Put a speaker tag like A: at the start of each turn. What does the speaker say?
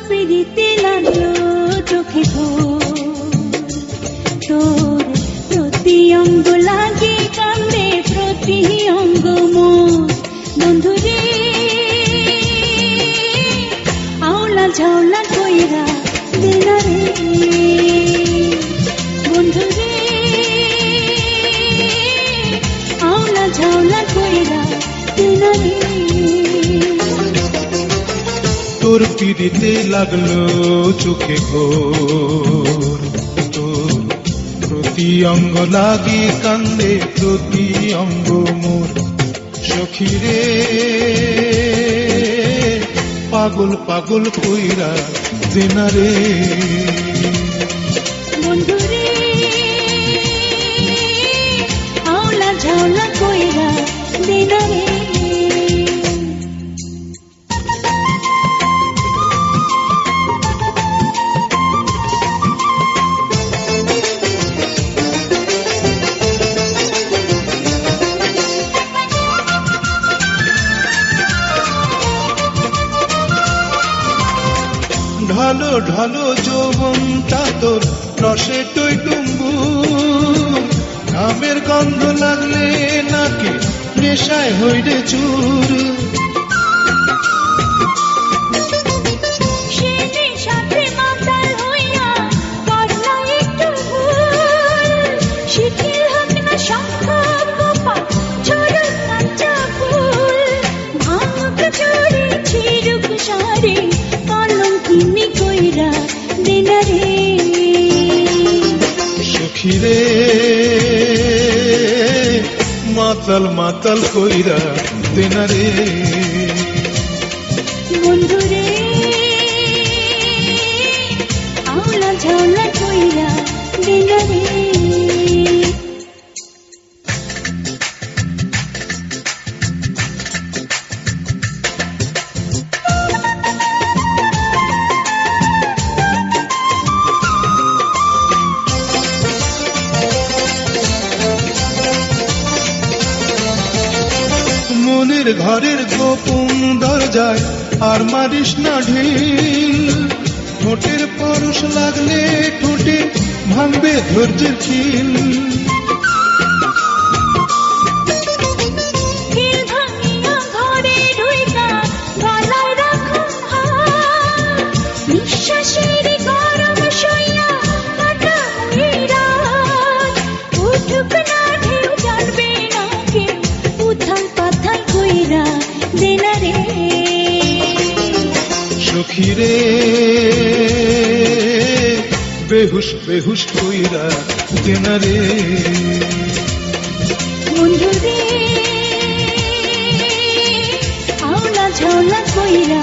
A: পিড়িতে লাগলো চোখে তোর প্রতি অঙ্গ লাগে কান্দে প্রতি অঙ্গ মোর বন্ধুরে আওলা ঝাওলা কইরা দেনা রে বন্ধুরে আওলা ঝাওলা কইরা দেনা রে
B: তোর পিড়িতে লাগলো চোখে ঘোর তোর প্রতি অঙ্গ লাগি কান্দে প্রতি অঙ্গ মোর সখীরে পাগল পাগল কইরা জেনারে
A: বন্ধুরে আওলা ঝাওলা কইরা দেনা রে
B: ঢালো ঢালো যৌবনটা তোর রসে টই টুম্বু ঘামের গন্ধ লাগলে নাকি নেশায় হইরে চুর সখীরে মাতাল মাতাল কইরা দেনারে
A: বন্ধুরে আওলা ঝাওলা কইরা দেনা রে
B: মনের ঘরের গোপন দরজায় আর মারিস না ঢিল ঠোঁটের পরশ লাগলে ঠোঁটে ভাঙবে ধৈর্যের খিল সখীরে বেহুশ বেহুশ কইরা দেনারে
A: বন্ধুরে আওলা ঝাওলা কইরা